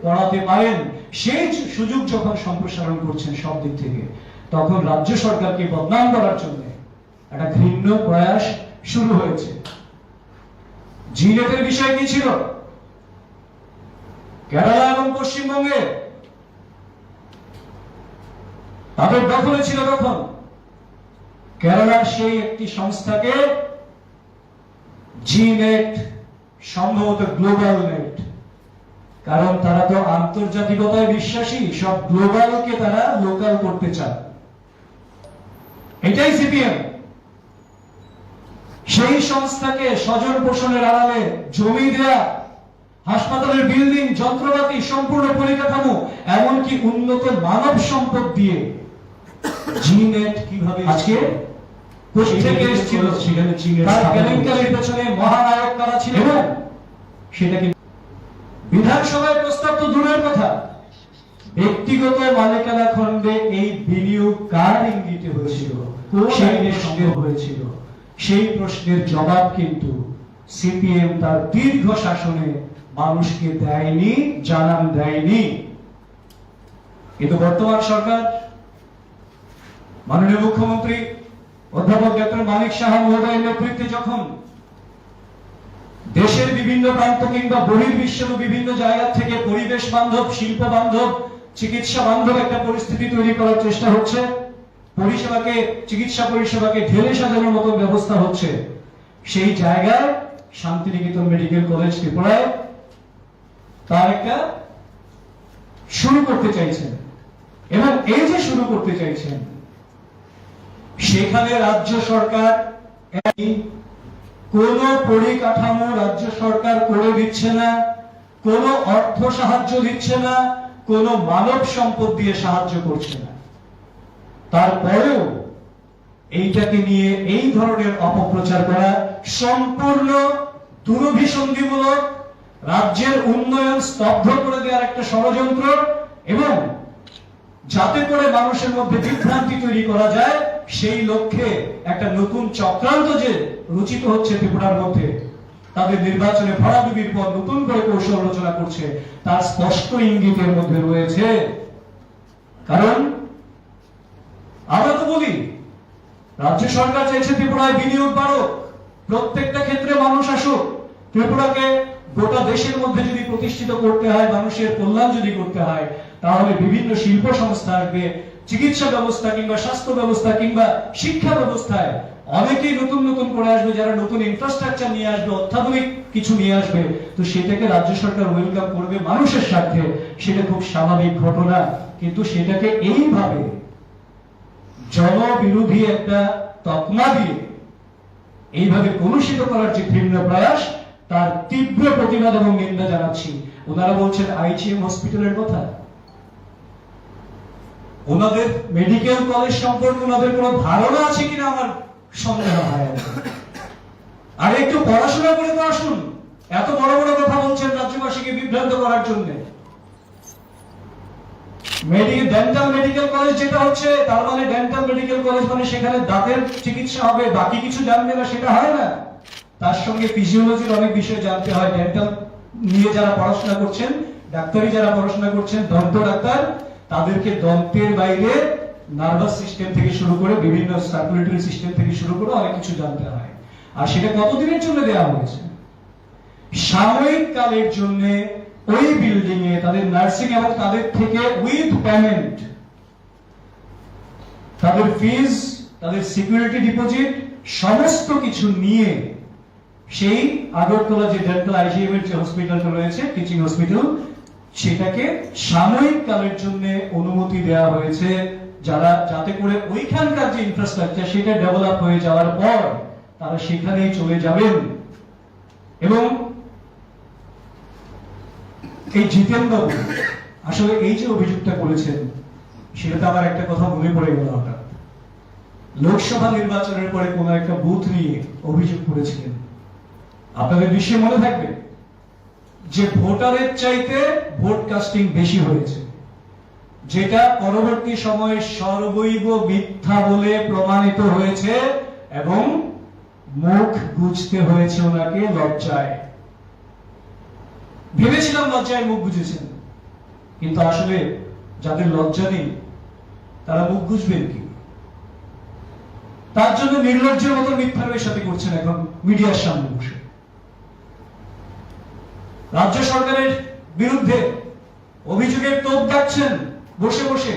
পড়াতে পারেন সেই সুযোগ যখন সম্প্রসারণ করছেন সব দিক থেকে, তখন রাজ্য সরকারকে বদনাম করার জন্য একটা ঘৃণ্য প্রয়াস শুরু হয়েছে। জিনেটের বিষয় কি ছিল? কেরালা এবং পশ্চিমবঙ্গে তাদের দখলে ছিল তখন। কেরালার সেই একটি সংস্থাকে জিনেট, সম্ভবত গ্লোবাল নেট, কারণ তারা তো আন্তর্জাতিকতায় বিশ্বাসী, সব গ্লোবালকে তারা লোকাল করতে চায়। এটাই সিপিএম। সেই সংস্থাকে স্বজন পোষণের আড়ালে জমি দেয়া, হাসপাতালের বিল্ডিং, যন্ত্রপাতি, সম্পূর্ণ পরিকাঠামো, এমনকি উন্নত মানব সম্পদ দিয়ে জিনেট কিভাবে আজকে কোথেকে এসেছিল, সেখানে চীনের কেলেঙ্কারির পেছনে মহানায়ক কারা ছিল, এবং সেটাকে বিধানসভায় প্রস্তাব তো দূরের কথা, ব্যক্তিগত মালিকানা খণ্ডে এই বিনিয়োগ কার ইঙ্গিতে হয়েছিল, সেই সঙ্গে হয়েছিল, সেই প্রশ্নের জবাব কিন্তু সিপিএম তার দীর্ঘ শাসনে মানুষকে দেয়নি, জানান দেয়নি। কিন্তু বর্তমান সরকার, মাননীয় মুখ্যমন্ত্রী অধ্যাপক ডক্টর মানিক সাহা মহোদয়ের নেতৃত্বে যখন দেশের বিভিন্ন প্রান্ত কিংবা বহির্বিশ্বের বিভিন্ন জায়গা থেকে পরিবেশ বান্ধব, শিল্প বান্ধব, চিকিৎসা বান্ধব একটা পরিস্থিতি তৈরি করার চেষ্টা হচ্ছে, পরিষেবাকে, চিকিৎসা পরিষেবাকে ঢেলে সাজানোর মতো ব্যবস্থা হচ্ছে, সেই জায়গায় শান্তিনিকেতন মেডিকেল কলেজ ত্রিপুরায় তার একটা শুরু করতে চাইছেন। এবং এই যে শুরু করতে চাইছেন, সেখানে রাজ্য সরকার কোন পরিকাঠামো রাজ্য সরকার করে দিচ্ছে না, কোন অর্থ সাহায্য দিচ্ছে না, কোন মানব সম্পদ দিয়ে সাহায্য করছে না। তারপরেও এইটাকে নিয়ে এই ধরনের অপপ্রচার করা সম্পূর্ণ দুরভিসন্ধিমূলক, রাজ্যের উন্নয়ন স্তব্ধ করে দেওয়ার একটা ষড়যন্ত্র, এবং যাতে করে মানুষের মধ্যে বিভ্রান্তি তৈরি করা যায় সেই লক্ষ্যে একটা নতুন চক্রান্ত যে রচিত হচ্ছে ত্রিপুরার মধ্যে, তাদের নির্বাচনে ভরাডুবির পর নতুন করে কৌশল রচনা করছে, তার স্পষ্ট ইঙ্গিতের মধ্যে রয়েছে। কারণ আমরা তো বলি রাজ্য সরকার চাইছে ত্রিপুরায় বিনিয়োগ বাড়ুক, প্রত্যেকটা ক্ষেত্রে মানুষ আসুক, ত্রিপুরাকে গোটা দেশের মধ্যে যদি প্রতিষ্ঠিত করতে হয়, মানুষের কল্যাণ যদি করতে হয়, তাহলে বিভিন্ন শিল্প সংস্থা আসবে, চিকিৎসা ব্যবস্থা কিংবা স্বাস্থ্য ব্যবস্থা কিংবা শিক্ষা ব্যবস্থায় অনেকেই নতুন নতুন করে আসবে, যারা নতুন ইনফ্রাস্ট্রাকচার নিয়ে আসবে, অত্যাধুনিক কিছু নিয়ে আসবে, তো সেটাকে রাজ্য সরকার ওয়েলকাম করবে মানুষের স্বার্থে, সেটা খুব স্বাভাবিক ঘটনা। কিন্তু সেটাকে এইভাবে জনবিরোধী একটা তকমা দিয়ে এইভাবে কলুষিত করার যে ঘৃণ্য প্রয়াস, তার তীব্র প্রতিবাদ এবং নিন্দা জানাচ্ছি। ওনারা বলছেন আইজিএম হসপিটালের কথা, ওনাদের মেডিকেল কলেজ সম্পর্কে ওনাদের কোনো ধারণা আছে কিনা আমার সন্দেহ হয়। আর একটু পড়াশোনা করে তো আসুন, এত বড় বড় কথা বলছেন রাজ্যবাসীকে বিভ্রান্ত করার জন্য। ডেন্টাল মেডিকেল কলেজ যেটা হচ্ছে, তার মানে ডেন্টাল মেডিকেল কলেজ মানে সেখানে দাঁতের চিকিৎসা হবে, বাকি কিছু জানবে না, সেটা হয় না। তার সঙ্গে ফিজিওলজির অনেক বিষয় জানতে হয়। ডেন্টাল নিয়ে যারা পড়াশোনা করছেন, ডাক্তারি যারা পড়াশোনা করছেন, দন্ত ডাক্তার, তাদেরকে দন্তের বাইরে নার্ভাস সিস্টেম থেকে শুরু করে বিভিন্ন সার্কুলেটরি সিস্টেম থেকে শুরু করে অনেক কিছু জানতে হয়। আর সেটা কতদিনের জন্য দেওয়া হয়েছে? সাময়িক কালের জন্য ওই বিল্ডিং এ তাদের নার্সিং এবং তাদের থেকে উইথ পেমেন্ট, তাদের ফিজ, তাদের সিকিউরিটি ডিপোজিট সমস্ত কিছু নিয়ে সেই আগরতলা যে ডেন্টাল আইজিএম এর যে হসপিটালটা রয়েছে, টিচিং হসপিটাল, সেটাকে সাময়িক কালের জন্য অনুমতি দেওয়া হয়েছে, যাতে করে ওইখানকার যে ইনফ্রাস্ট্রাকচার সেটা ডেভেলপ হয়ে যাওয়ার পর তারা সেখানেই চলে যাবেন। এবং এই জিতেন বাবু আসলে এই যে অভিযোগটা করেছেন, সেটাতে আমার একটা কথা মনে পড়ে গেল হঠাৎ। লোকসভা নির্বাচনের পরে কোন একটা বুথ নিয়ে অভিযোগ করেছিলেন, আপনাদের নিশ্চয়ই মনে থাকবে, যে ভোটারের চাইতে ভোট কাস্টিং বেশি হয়েছে, যেটা পরবর্তী সময়ে সর্বৈব মিথ্যা বলে প্রমাণিত হয়েছে, এবং মুখ গুজতে হয়েছে ওনাকে লজ্জায়। ভেবেছিলাম লজ্জায় মুখ বুঝেছেন, কিন্তু আসলে যাদের লজ্জা নেই তারা মুখ বুঝবেন কি? তার জন্য নির্লজ্জের মতো মিথ্যার সাথে করছেন এখন মিডিয়ার সামনে বসে। রাজ্য সরকারের বিরুদ্ধে অভিযোগের তোপ দাগছেন বসে বসে।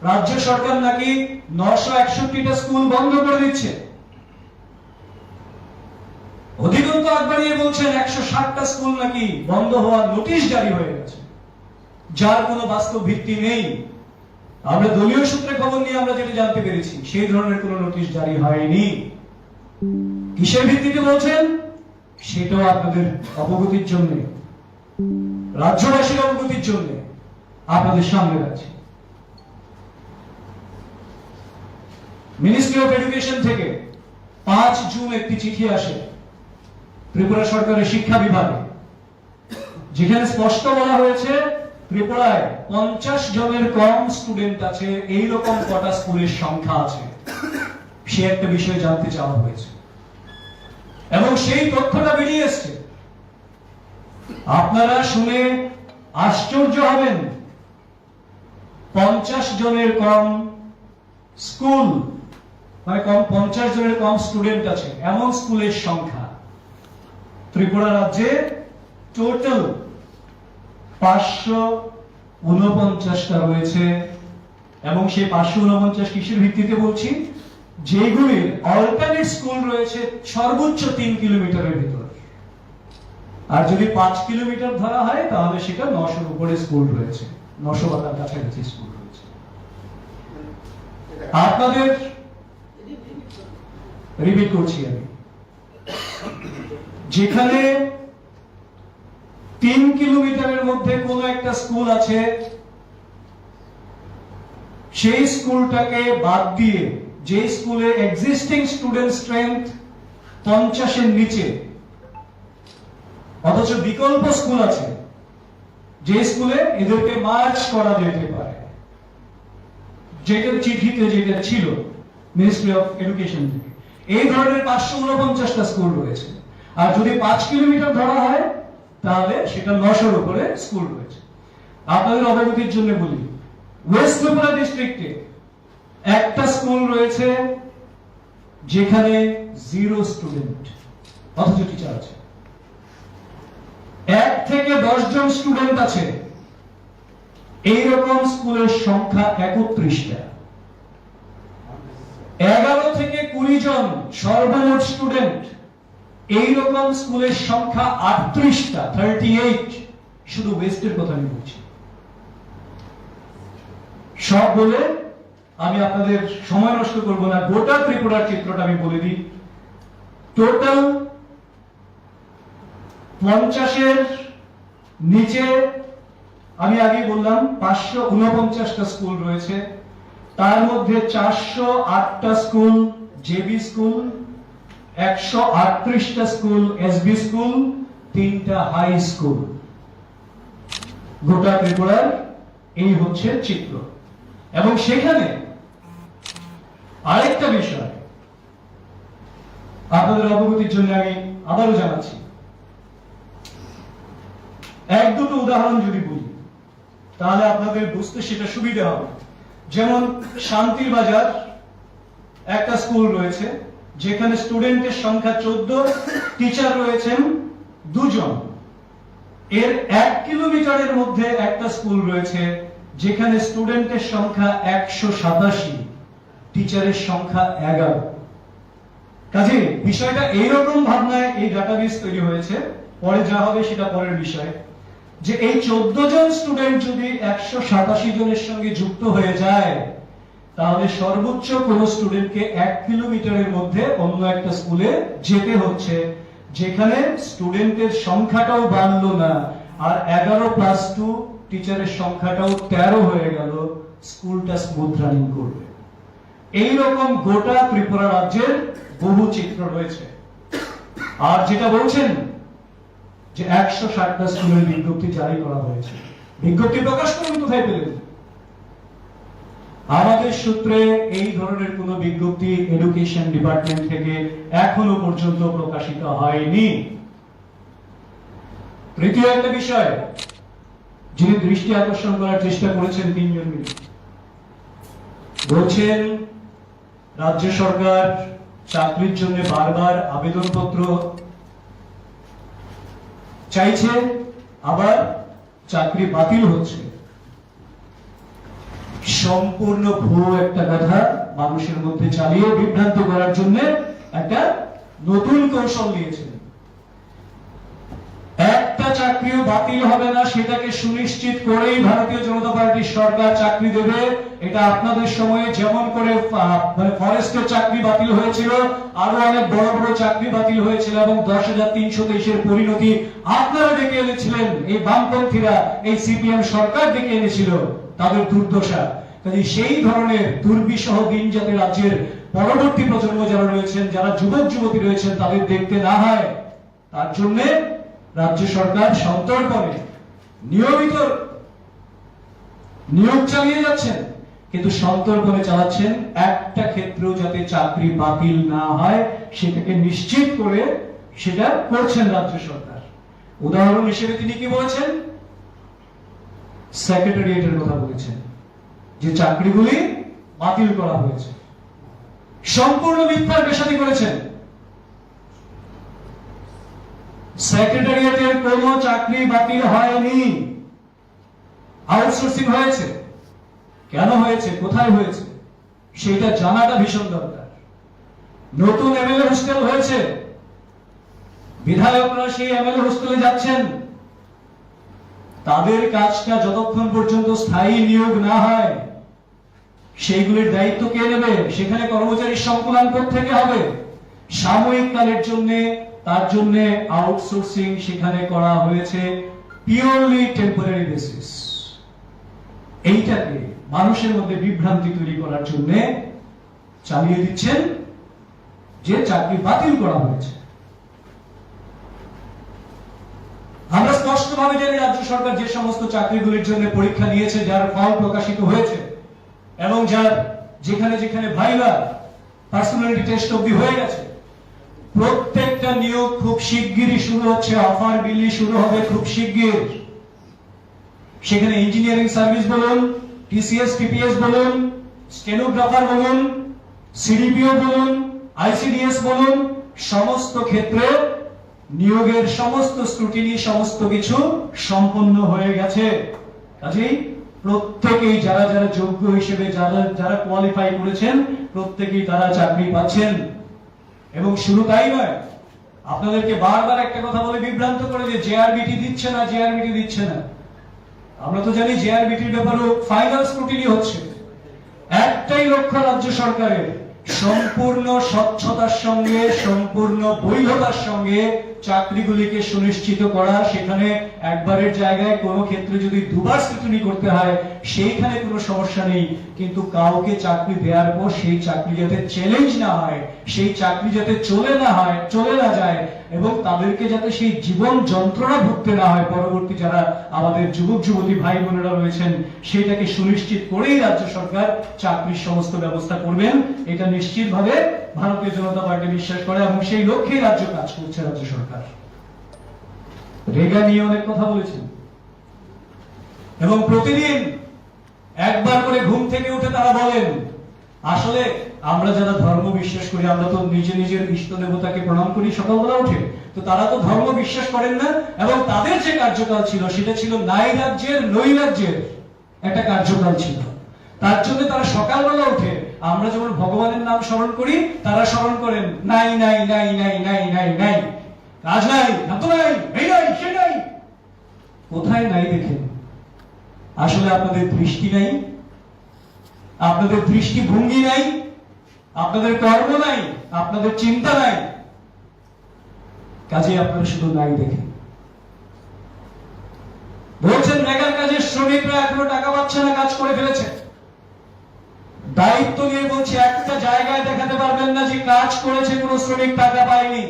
রাজ্য সরকার নাকি 961টা স্কুল বন্ধ করে দিচ্ছে। অধিকন্ত আগ বাড়িয়ে বলছেন 160টা স্কুল নাকি বন্ধ হওয়ার নোটিশ জারি হয়ে গেছে, যার কোনো বাস্তব ভিত্তি নেই। আমরা দলীয় সূত্রে খবর নিয়ে আমরা যেটা জানতে পেরেছি, সেই ধরনের কোনো নোটিশ জারি হয়নি। কিসের ভিত্তিতে বলছেন সেটাও আপনাদের অবগতির জন্য, রাজ্যবাসীর অবগতির জন্য আপনাদের সামনে রাখছি। মিনিস্ট্রি অফ এডুকেশন থেকে 5 জুন একটি চিঠি আসে ত্রিপুরা সরকারের শিক্ষা বিভাগে, যেখানে স্পষ্ট বলা হয়েছে ত্রিপুরায় 50 জনের কম স্টুডেন্ট আছে, এইরকম কটা স্কুলের সংখ্যা আছে, সে একটা বিষয় জানতে চাওয়া হয়েছে এবং সেই তথ্যটা বেরিয়ে এসছে। আপনারা শুনে আশ্চর্য হবেন, 50 জনের কম স্কুল মানে 50 জনের কম স্টুডেন্ট আছে এমন স্কুলের সংখ্যা ত্রিপুরা রাজ্যে টোটাল 549টা রয়েছে। এবং সেই 549 কিসের ভিত্তিতে বলছি? যেগুলির অল্টারনেট স্কুল রয়েছে সর্বোচ্চ 3 কিলোমিটারের ভিতর, আর যদি 5 কিলোমিটার ধরা হয় তাহলে সেটা 900-র উপরে স্কুল রয়েছে, 900 বা তার কাছাকাছি স্কুল রয়েছে। আপনাদের রিপিট করছি আমি, যেখানে 3 কিলোমিটারের মধ্যে কোন একটা স্কুল আছে, সেই স্কুলটাকে বাদ দিয়ে যে স্কুলে এক্সিস্টিং স্টুডেন্ট স্ট্রেংথ 50-এর নিচে, অথচ বিকল্প স্কুল আছে যে স্কুলে এদেরকে মার্চ করা যেতে পারে, যেটা চিঠিতে যেটা ছিল মিনিস্ট্রি অফ এডুকেশন থেকে, এই ধরনের 549টা স্কুল রয়েছে। আর যদি 5 কিলোমিটার ধরা হয় তাহলে সেটা 900-র উপরে স্কুল রয়েছে। আপনাদের অবগতির জন্য বলি, ওয়েস্ট ত্রিপুরা ডিস্ট্রিক্টে একটা স্কুল রয়েছে যেখানে 0 স্টুডেন্ট, অথচ টিচার আছে। 1 থেকে 10 জন স্টুডেন্ট আছে, এইরকম স্কুলের সংখ্যা 31টা। 11 থেকে 20 জন সর্বমোট স্টুডেন্ট, এইরকম স্কুলের সংখ্যা 38টা, 38। শুধু ওয়েস্টের কথা আমি বলছি। সব বলে আমি আপনাদের সময় নষ্ট করব না, গোটা ত্রিপুরার চিত্রটা আমি বলে দিই। টোটাল 50-এর নিচে আমি আগে বললাম 549টা স্কুল রয়েছে, তার মধ্যে 408টা স্কুল জেবি স্কুল, 138টা স্কুল এসবি স্কুল, 3টা হাই স্কুল। গোটা ত্রিপুরার এই হচ্ছে চিত্র। এবং সেখানে আরেকটা বিষয় আপনাদের অবগতির জন্য আমি আবারও জানাচ্ছি, 1-2টো উদাহরণ যদি বলি তাহলে আপনাদের বুঝতে সেটা সুবিধা হবে। যেমন শান্তির বাজার একটা স্কুল রয়েছে যেখানে স্টুডেন্টের সংখ্যা 14, টিচার রয়েছেন 2 জন। এর 1 কিলোমিটারের মধ্যে একটা স্কুল রয়েছে যেখানে স্টুডেন্টের সংখ্যা 187, টিচারের সংখ্যা 11। কাজে বিষয়টা এইরকম ভাবনায় এই ডাটাবেস তৈরি হয়েছে, পরে যা হবে সেটা পরের বিষয়, যে এই 14 জন স্টুডেন্ট যদি 187 জনের সঙ্গে যুক্ত হয়ে যায় তাহলে সর্বোচ্চ কোন স্টুডেন্টকে 1 কিলোমিটারের মধ্যে অন্য একটা স্কুলে যেতে হচ্ছে, যেখানে স্টুডেন্টের সংখ্যাটাও বাড়লো না, আর 11+2 টিচারের সংখ্যাটাও 13 হয়ে গেল, স্কুলটা স্মুথ রানিং করবে। এইরকম গোটা ত্রিপুরা রাজ্যের বহু চিত্র রয়েছে। আর যেটা বলছেন যে 160টা স্কুলের বিজ্ঞপ্তি জারি করা হয়েছে, বিজ্ঞপ্তি প্রকাশ করুন, কোথায় পেলেন? আমাদের সূত্রে এই ধরনের কোন বিজ্ঞপ্তি এডুকেশন ডিপার্টমেন্ট থেকে এখনো পর্যন্ত প্রকাশিত হয়নি। তৃতীয় একটা বিষয়, যিনি দৃষ্টি আকর্ষণ করার চেষ্টা করেছেন তিনজন মিলে। বলছেন রাজ্য সরকার চাকরির জন্য বারবার আবেদনপত্র চাইছে, আবার চাকরি বাতিল হচ্ছে। সম্পূর্ণ ভুয়ো একটা কথা মানুষের মধ্যে চালিয়ে বিভ্রান্ত করার জন্য একটা নতুন কৌশল নিয়েছেন। একটা চাকরিও বাতিল হবে না সেটাকে সুনিশ্চিত করেই ভারতীয় জনতা পার্টির সরকার চাকরি দেবে। এটা আপনাদের সময়ে যেমন করে ফরেস্টের চাকরি বাতিল হয়েছিল, আরো অনেক বড় বড় চাকরি বাতিল হয়েছিল এবং 10,323 এর পরিণতি আপনারা ডেকে এনেছিলেন, এই বামপন্থীরা, এই সিপিএম সরকার ডেকে এনেছিল তাদের দুর্দশা। কাজে সেই ধরনের দুর্বিষহ দিন যাতে রাজ্যের পরবর্তী প্রজন্ম যারা রয়েছেন, যারা যুবক যুবতী রয়েছেন, তাদের দেখতে না হয়, তার জন্য রাজ্য সরকার সন্তর্পণে নিয়মিত নিয়োগ চালিয়ে যাচ্ছেন, কিন্তু সন্তর্পণে চালাচ্ছেন একটা ক্ষেত্রেও যাতে চাকরি বাতিল না হয় সেটাকে নিশ্চিত করে সেটা করছেন রাজ্য সরকার। উদাহরণ হিসেবে তিনি কি বলেছেন? সেক্রেটারিয়েটের কথা বলেছেন যে চাকরিগুলি বাতিল করা হয়েছে। সম্পূর্ণ মিথ্যার পেশাদি করেছেন। সেক্রেটারিয়েটের কোন চাকরি বাতিল হয়নি, আউটসোর্সিং হয়েছে। কেন হয়েছে, কোথায় হয়েছে সেটা জানাটা ভীষণ দরকার। নতুন এমএলএ হোস্টেল হয়েছে, বিধায়করা সেই এমএলএ হোস্টেলে যাচ্ছেন, তাদের কাজটা যতক্ষণ পর্যন্ত স্থায়ী নিয়োগ না হয় সেইগুলির দায়িত্ব কে নেবে? সেখানে কর্মচারীর সংকুলান থেকে হবে সাময়িক কালের জন্য, তার জন্য আউটসোর্সিং সেখানে করা হয়েছে পিওরলি টেম্পোরারি বেসিস। এইটাকে মানুষের মধ্যে বিভ্রান্তি তৈরি করার জন্য চালিয়ে দিচ্ছেন যে চাকরি বাতিল করা হয়েছে। আমরা স্পষ্টভাবে জানি রাজ্য সরকার যে সমস্ত চাকরিগুলির জন্য পরীক্ষা নিয়েছে, যার ফল প্রকাশিত হয়েছে এবং যার যেখানে যেখানে ভাইভা, পার্সোনালিটি টেস্ট অবধি হয়ে গেছে, প্রত্যেকটা নিয়োগ খুব শিগগিরই শুরু হচ্ছে। অফার বিলি শুরু হবে খুব শিগগির। সেখানে ইঞ্জিনিয়ারিং সার্ভিস বলুন, টিসিএস টিপিএস বলুন, স্টেনোগ্রাফার বলুন, সিডিপিও বলুন, আইসিডিএস বলুন, সমস্ত ক্ষেত্রে নিয়োগের সমস্ত স্ক্রুটিনি, সমস্ত কিছু সম্পন্ন হয়ে গেছে। কাজেই প্রত্যেকেই যারা যারা যোগ্য হিসেবে যারা যারা কোয়ালিফাই করেছেন প্রত্যেকেই তারা চাকরি পাচ্ছেন। এবং শুরু তাই নয়, আপনাদেরকে বারবার একটা কথা বলে বিভ্রান্ত করে যে জেআরবিটি দিচ্ছে না, জেআরবিটি দিচ্ছে না। আমরা তো জানি জেআরবিটির ব্যাপারে ফাইনাল স্ক্রুটিনি হচ্ছে। একটাই লক্ষ্য রাজ্য সরকারের, সম্পূর্ণ স্বচ্ছতার সঙ্গে, সম্পূর্ণ বৈধতার সঙ্গে চাকরিগুলিকে সুনিশ্চিত করা। সেখানে একবারের জায়গায় কোনো ক্ষেত্রে যদি দুবার স্ক্রুটিনি করতে হয় সেইখানে কোনো সমস্যা নেই, কিন্তু কাউকে চাকরি দেওয়ার পর সেই চাকরি যাতে চ্যালেঞ্জ না হয়, সেই চাকরি যাতে চলে না যায় এবং তাদেরকে যাতে সেই জীবন যন্ত্রণা ভুগতে না হয় পরবর্তী যারা আমাদের যুবক যুবতী ভাই বোনেরা রয়েছেন, সেটাকে সুনিশ্চিত করেই রাজ্য সরকার চাকরির সমস্ত ব্যবস্থা করবেন। এটা নিশ্চিতভাবে ভারতীয় জনতা পার্টি বিশ্বাস করে এবং সেই লক্ষ্যেই রাজ্য কাজ করছে রাজ্য সরকার। রেগা নিয়ে অনেক কথা বলেছেন এবং প্রতিদিন একবার করে ঘুম থেকে উঠে তারা বলেন, আসলে আমরা যারা ধর্ম বিশ্বাস করি আমরা তো নিজের ইষ্ট দেবতাকে প্রণাম করি সকালবেলা উঠে, তো তারা তো ধর্ম বিশ্বাস করেন না এবং তাদের যে কার্যকাল ছিল সেটা ছিল নাই রাজ্যের নৈ রাজ্যের একটা কার্যকাল ছিল। তার জন্য তারা সকালবেলা উঠে আমরা যেমন ভগবানের নাম স্মরণ করি, তারা স্মরণ করেন নাই নাই নাই নাই নাই নাই নাই, কাজ নাই, এত নাই, এই নাই, সে নাই। কোথায় নাই দেখেন? আসলে আপনাদের দৃষ্টি নাই, আপনাদের দৃষ্টিভঙ্গি নাই, আপনাদের কর্ম নাই, আপনাদের চিন্তা নাই, কাজে আপনারা শুধু নাই দেখেন। বলছেন রেগার কাজের শ্রমিকরা এখনো টাকা পাচ্ছে না, কাজ করে ফেলেছে। দায়িত্ব নিয়ে বলছে একটা জায়গায় দেখাতে পারবেন না যে কাজ করেছে কোনো শ্রমিক টাকা পায়নি।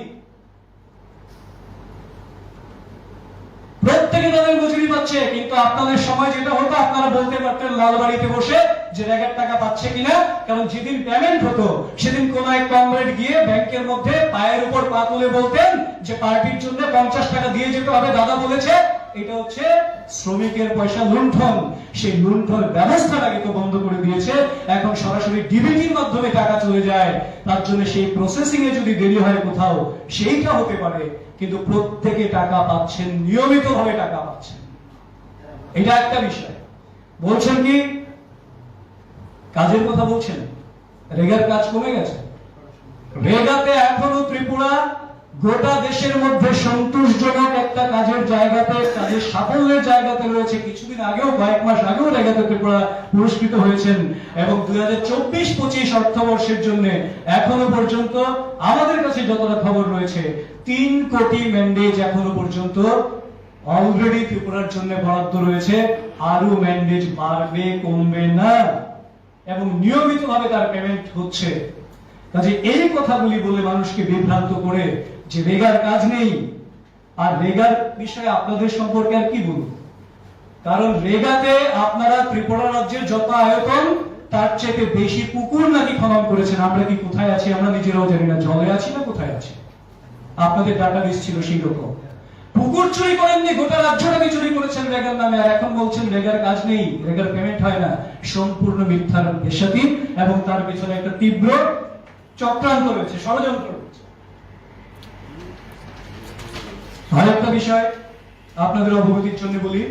প্রত্যেকে তাদের মজুরি পাচ্ছে, কিন্তু আপনাদের সময় যেটা হতো আপনারা বলতে পারতেন লালবাড়িতে বসে যে রেগার টাকা পাচ্ছে কিনা, কারণ যেদিন পেমেন্ট হতো সেদিন কোন এক কমরেড গিয়ে ব্যাংকের মধ্যে পায়ের উপর পা তুলে বলতেন যে পার্টির জন্য 50 টাকা দিয়ে যেতে হবে, দাদা বলেছে এটা হচ্ছে শ্রমিকের পয়সা লুণ্ঠন। সেই লুণ্ঠন ব্যবস্থাটাকে তো বন্ধ করে দিয়েছে, এখন সরাসরি ডিবিটির মাধ্যমে টাকা চলে যায়। তার জন্য সেই প্রসেসিং এ যদি দেরি হয় কোথাও সেইটা হতে পারে, কিন্তু প্রত্যেকে টাকা পাচ্ছেন, নিয়মিতভাবে টাকা পাচ্ছেন। এটা একটা বিষয়। বলছেন কি কাজের কথা বলছেন, রেগার কাজ কমে গেছে। রেগাতে এখনো ত্রিপুরা গোটা দেশের মধ্যে সন্তোষজনক একটা কাজের জায়গাতে, কাজের সাফল্যের জায়গাতে রয়েছে। কিছুদিন আগেও, কয়েক মাস আগেও রেগাতে ত্রিপুরা পুরস্কৃত হয়েছেন, এবং 2024-25 অর্থবর্ষের জন্য এখনো পর্যন্ত আমাদের কাছে যতটা খবর রয়েছে 3 কোটি ম্যান্ডেজ এখনো পর্যন্ত অলরেডি ত্রিপুরার জন্য বরাদ্দ রয়েছে। আরো ম্যান্ডেজ বাড়বে, কমবে না, এবং নিয়মিতভাবে তার পেমেন্ট হচ্ছে। কাজে এই কথাগুলি বলে মানুষকে বিভ্রান্ত করে যে রেগার কাজ নেই, আর রেগার বিষয়ে আপনাদের সম্পর্কে আর কি বলবো, কারণ রেগাতে আপনারা ত্রিপুরা রাজ্যের যত আয়তন তার চেয়ে বেশি পুকুর নাকি খনন করেছেন। আমরা কি কোথায় আছি আমরা নিজেরাও জানি না, জলে আছি না কোথায় আছি। আপনাদের ডাটাবেস ছিল সেই রকম। পুকুর চুরি করেননি, গোটা রাজ্যটাকে চুরি করেছেন রেগার নামে, আর এখন বলছেন রেগার কাজ নেই, রেগার পেমেন্ট হয় না। সম্পূর্ণ মিথ্যার বেশাতি, এবং তার পেছনে একটা তীব্র চক্রান্ত রয়েছে, ষড়যন্ত্র রয়েছে। আরেকটা বিষয় আপনাদের অবগতির জন্য বলি,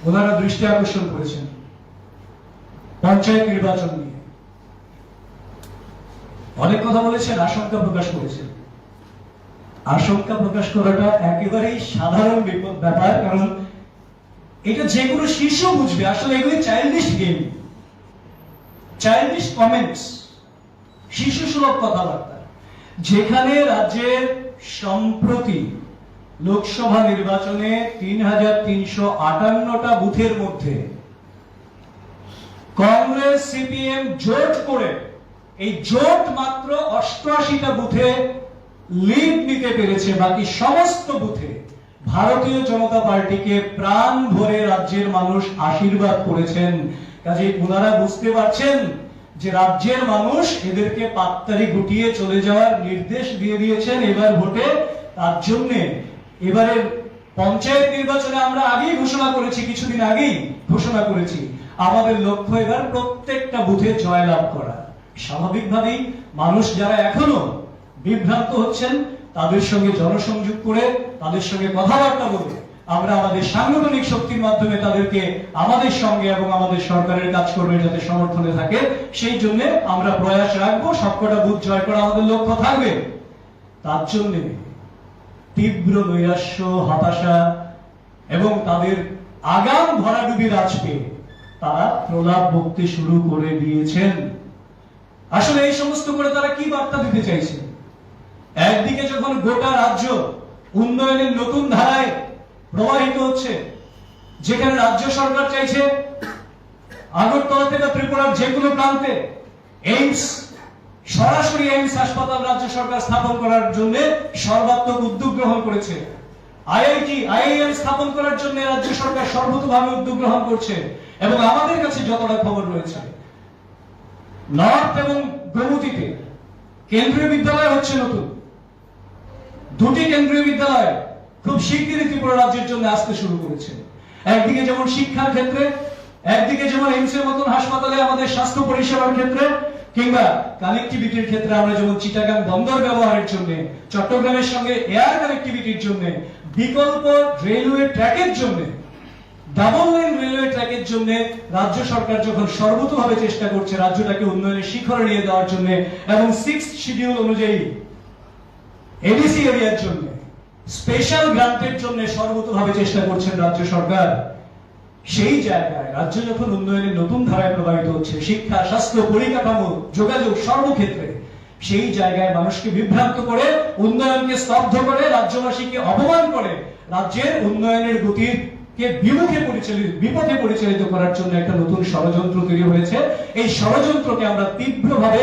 ওনারা দৃষ্টি আকর্ষণ করেছেন পঞ্চায়েত নির্বাচন নিয়ে, অনেক কথা বলেছেন, আশঙ্কা প্রকাশ করেছেন। আশঙ্কা প্রকাশ করাটা একেবারেই সাধারণ ব্যাপার, কারণ এটা যে কোনো শিশু বুঝবে। আসলে এগুলি চাইল্ডিশ গেম, চাইল্ডিশ কমেন্টস, শিশু সুলভ কথাবার্তা। যেখানে রাজ্যের সম্প্রতি লোকসভা নির্বাচনে 3358টা বুথের মধ্যে কংগ্রেস সিপিএম জোট করে এই জোট মাত্র 88টা বুথে লিড নিতে পেরেছে, বাকি সমস্ত বুথে ভারতীয় জনতা পার্টিকে প্রাণ ভরে রাজ্যের মানুষ আশীর্বাদ করেছেন। কাজে ওনারা বুঝতে পারছেন যে রাজ্যের মানুষ এদেরকে পাত্তারি গুটিয়ে চলে যাওয়ার নির্দেশ দিয়ে দিয়েছেন এবার ভোটে। তার জন্য এবারের পঞ্চায়েত নির্বাচনে আমরা আগেই ঘোষণা করেছি, কিছুদিন আগেই ঘোষণা করেছি, আমাদের লক্ষ্য এবার প্রত্যেকটা বুথে জয়লাভ করা। স্বাভাবিকভাবেই মানুষ যারা এখনো বিভ্রান্ত হচ্ছেন তাদের সঙ্গে জনসংযোগ করে, তাদের সঙ্গে কথাবার্তা বলে আমরা আমাদের সাংগঠনিক শক্তির মাধ্যমে তাদেরকে আমাদের সঙ্গে এবং আমাদের সরকারের কাজকর্মে যাতে সমর্থনে থাকে, সেই জন্য আমরা প্রয়াস রাখবো। সবকটা বুথ জয় করা আমাদের লক্ষ্য থাকবে। তার জন্য তীব্র নৈরাশ্য, হতাশা এবং তাদের আগাম ভরাডুবি রাজ পেয়ে তারা প্রলাপ বকতে শুরু করে দিয়েছেন। আসলে এই সমস্ত করে তারা কি বার্তা দিতে চাইছেন? একদিকে যখন গোটা রাজ্য উন্নয়নের নতুন ধারায় প্রবাহিত হচ্ছে, যেখানে রাজ্য সরকার চাইছে আগরতলা থেকে ত্রিপুরার যে কোনো প্রান্তে এইমস, সরাসরি এইমস হাসপাতাল রাজ্য সরকার স্থাপন করার জন্য সর্বাত্মক উদ্যোগ গ্রহণ করেছে। আইআইটি, আইআইএম স্থাপন করার জন্য রাজ্য সরকার সর্বতোভাবে উদ্যোগ গ্রহণ করছে, এবং আমাদের কাছে যতটা খবর রয়েছে নর্থ এবং গোমতীতে কেন্দ্রীয় বিদ্যালয় হচ্ছে নতুন। 2টি কেন্দ্রীয় বিদ্যালয় খুব শিগগিরই ত্রিপুরা রাজ্যের জন্য আসতে শুরু করেছে। একদিকে যেমন শিক্ষার ক্ষেত্রে, একদিকে যেমন এইমস এর মতন হাসপাতালে আমাদের স্বাস্থ্য পরিষেবার ক্ষেত্রে, কিংবা কানেক্টিভিটির ক্ষেত্রে আমরা যেমন চিটাগাং বন্দর ব্যবহারের জন্য, চট্টগ্রামের সঙ্গে এয়ার কানেক্টিভিটির জন্য, বিকল্প রেলওয়ে ট্র্যাকের জন্য, ডাবল লাইন রেলওয়ে ট্র্যাকের জন্য রাজ্য সরকার যখন সর্বতোভাবে চেষ্টা করছে রাজ্যটাকে উন্নয়নের শিখরে নিয়ে যাওয়ার জন্য, এবং 6th শিডিউল অনুযায়ী এডিসি এরিয়ার জন্য স্পেশাল গ্রান্টের জন্য সর্বতোভাবে চেষ্টা করছেন রাজ্য সরকার, সেই জায়গায় রাজ্য যখন উন্নয়নের নতুন ধারায় প্রবাহিত হচ্ছে, শিক্ষা, স্বাস্থ্য, পরিকাঠামো, যোগাযোগ, সর্বক্ষেত্রে, সেই জায়গায় মানুষকে বিভ্রান্ত করে, উন্নয়নকে স্তব্ধ করে, রাজ্যবাসীকে অপমান করে, রাজ্যের উন্নয়নের গতিকে বিপথে পরিচালিত করার জন্য একটা নতুন ষড়যন্ত্র তৈরি হয়েছে। এই ষড়যন্ত্রকে আমরা তীব্রভাবে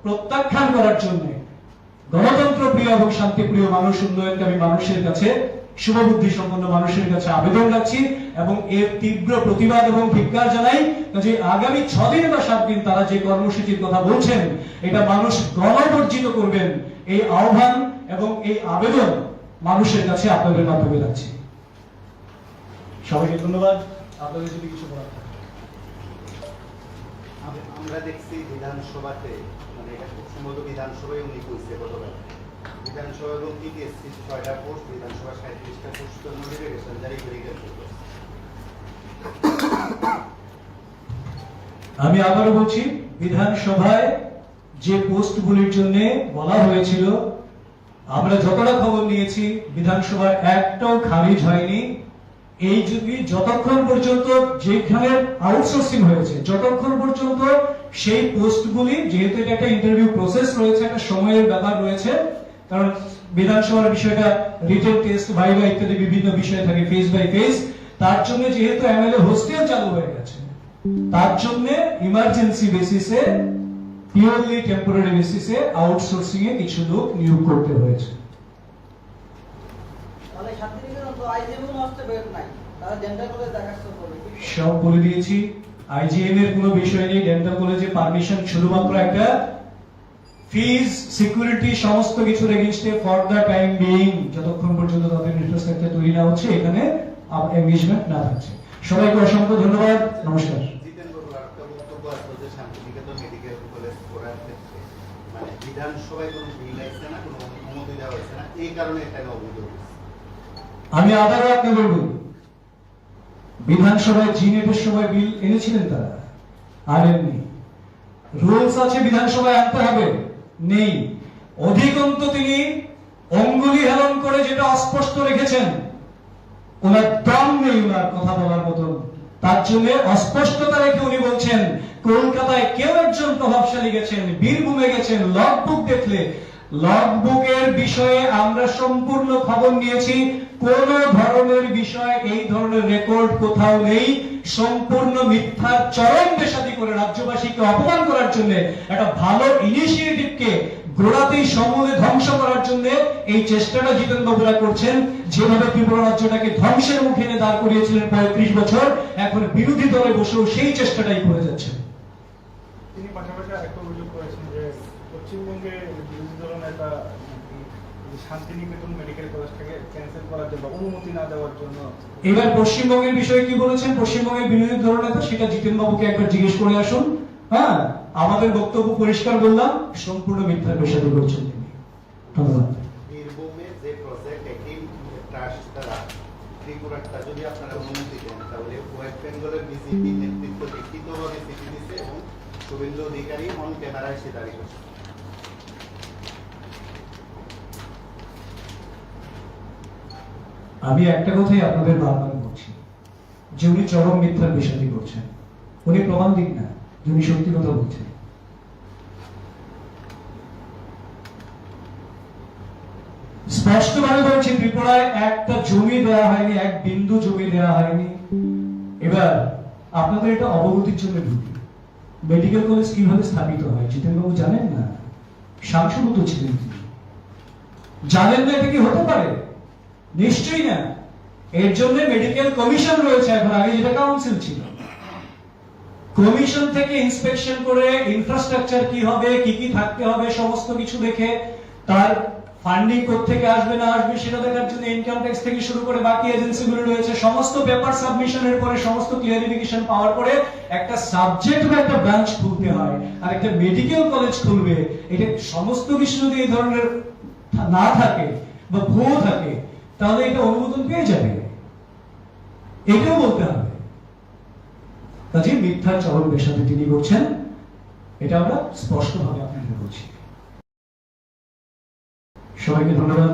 প্রত্যাখ্যান করার জন্য গণতন্ত্র প্রিয় এবং শান্তিপ্রিয় মানুষ, উন্নয়নকামী মানুষের কাছে, শুভবুদ্ধি সম্পন্ন মানুষের কাছে আবেদন রাখছি এবং এর তীব্র প্রতিবাদ এবং ধিক্কার জানাই যে আগামী 6 দিন বা 7 দিন তারা যে কর্মসূচির কথা বলছেন এটা মানুষ গণবর্জিত করবেন, এই আহ্বান এবং এই আবেদন মানুষের কাছে আপনাদের মাধ্যমে রাখছি। সবাইকে ধন্যবাদ। আপনাদের যদি কিছু বলার থাকে। আমরা দেখছি বিধানসভাতে, মানে এটা খুব সম্ভবত বিধানসভায় উনি কইছে গতকাল, বিধানসভা এবং টিপিএসসি 6টা পোস্ট, বিধানসভা 37টা পোস্ট নোটিফিকেশন জারি করে গেছে। আমি আবারও বলছি, বিধানসভায় যে পোস্টগুলির জন্য বলা হয়েছিল, আমরা যতটা খবর নিয়েছি বিধানসভার একটাও খারিজ হয়নি। এই যতক্ষণ পর্যন্ত যেখানে আউটসোর্সিং হয়েছে, যতক্ষণ পর্যন্ত সেই পোস্টগুলি, যেহেতু এটা একটা ইন্টারভিউ প্রসেস রয়েছে, একটা সময়ের ব্যাপার রয়েছে, কারণ বিধানসভার বিষয়টা রিটেন টেস্ট, ভাইভা ইত্যাদি বিভিন্ন বিষয় থাকে ফেস বাই ফেস, তার জন্য যেহেতু এমএলএ হোস্টেল চালু হয়ে গেছে, তার জন্য ইমার্জেন্সি বেসিসে, পিওরলি টেম্পোরারি বেসিসে আউটসোর্সিং এ কিছু লোক নিয়োগ করতে হয়েছে। সব বলে দিয়েছি, আইজিএম এর কোনো বিষয় নেই। ডেন্টাল কলেজে পারমিশন শুধুমাত্র একটা ফিজ, সিকিউরিটি, সমস্ত কিছুর এগেইনস্টে ফর দা টাইম বিইং, যতক্ষণ পর্যন্ত তাদের ইনফ্রাস্ট্রাকচার তৈরি না হচ্ছে, এখানে এনগেজমেন্ট না থাকছে। সবাইকে অসংখ্য ধন্যবাদ, নমস্কার। জিতেন বাবু একটা বক্তব্য আছে যে শান্তিনিকেতন মেডিকেল কলেজ করার ক্ষেত্রে মানে বিধানসভায় কোনো বিল আসছে না, কোনো অনুমতি দেওয়া হয়েছে না, এই কারণে এখানে অভিযোগ হচ্ছে। আমি আবারও আপনাকে বলবো, বিধানসভায় জিনেটের সময় বিল এনেছিলেন তারা? আনেননি। রুলস আছে বিধানসভায় আনতে হবে, নেই। অধিকন্ত তিনি অঙ্গুলি হেলন করে যেটা অস্পষ্ট রেখেছেন, ওনার দম নেই ওনার কথা বলার মতন, তার জন্য অস্পষ্টতা রেখে উনি বলছেন কলকাতায় কেউ একজন প্রভাবশালী গেছেন, বীরভূমে গেছেন। লগবুক দেখলে, লগবুকের বিষয়ে আমরা সম্পূর্ণ খবর নিয়েছি, কোন ধরনের বিষয় এই ধরনের রেকর্ড কোথাও নেই। সম্পূর্ণ মিথ্যার চরম বেশাতি করে রাজ্যবাসীকে অপমান করার জন্য, একটা ভালো ইনিশিয়েটিভকে গোড়াতেই সমূলে ধ্বংস করার জন্য এই চেষ্টাটা জিতেন বাবুরা করছেন। যেভাবে ত্রিপুরা রাজ্যটাকে ধ্বংসের মুখে এনে দাঁড় করিয়েছিলেন 35 বছর, এখন বিরোধী দলে বসেও সেই চেষ্টাটাই করে যাচ্ছেন। তিনি পাশাপাশি একটা অভিযোগ করেছেন যে পশ্চিমবঙ্গে বিরোধী দল নেতা শান্তিনিকেতন মেডিকেল কলেজটাকে ক্যান্সেল করার জন্য, অনুমতি না দেওয়ার জন্য। এবার পশ্চিমবঙ্গের বিষয়ে কি বলেছেন পশ্চিমবঙ্গের বিরোধী দল নেতা, সেটা জিতেন বাবুকে একবার জিজ্ঞেস করে আসুন। হ্যাঁ, আমাদের বক্তব্য পরিষ্কার বললাম, সম্পূর্ণ মিথ্যার পেশাদি করছেন তিনি। ধন্যবাদ। বীরভূমে যে প্রজেক্ট একই ট্রাস্ট দ্বারা ত্রিপুরাটা যদি আপনারা অনুমতি দেন, তাহলে ওয়েস্ট বেঙ্গলের বিজেপি নেতৃত্ব লিখিতভাবে চিঠি দিচ্ছে এবং শুভেন্দু অধিকারী অন ক্যামেরায় সে দাঁড়িয়ে করছে। আমি একটা কথাই আপনাদের বারবার বলছি, যে উনি চরম মিথ্যার পেশাদি করছেন। উনি প্রমাণ দিন না যে উনি সত্যি কথা বলছেন। স্পষ্টভাবে বলছি, ত্রিপুরায় একটা জমি দেওয়া হয়নি, এক বিন্দু জমি দেওয়া হয়নি। এবার আপনাদের এটা অবগতির জন্য ঢুকি, মেডিকেল কলেজ কিভাবে স্থাপিত হয় জিতেনবাবু জানেন না? সাংসদ তো ছিলেন তিনি, জানেন না এটা কি হতে পারে? নিশ্চয়ই না। এর জন্য মেডিকেল কমিশন রয়েছে এখন, আগে যেটা কাউন্সিল ছিল। কমিশন থেকে ইন্সপেকশন করে ইনফ্রাস্ট্রাকচার কি হবে, কি কি থাকতে হবে, সমস্ত কিছু দেখে তার ফান্ডিং কোত্থেকে আসবে না আসবে সেটা দেখার জন্য ইনকাম ট্যাক্স থেকে শুরু করে বাকি এজেন্সিগুলো রয়েছে। সমস্ত পেপার সাবমিশনের পরে, সমস্ত ক্লিয়ারিফিকেশন পাওয়ার পরে একটা সাবজেক্ট বা একটা ব্রাঞ্চ খুলতে হয়, আর একটা মেডিকেল কলেজ খুলবে। এটা সমস্ত কিছু যদি এই ধরনের না থাকে বা ভুয়ো থাকে, তাহলে এটা অনুমোদন পেয়ে যাবে, এটাও বলতে হবে। কাজে মিথ্যার চরম পেশাতে তিনি করছেন, এটা আমরা স্পষ্টভাবে আপনাদের বলছি। সবাইকে ধন্যবাদ।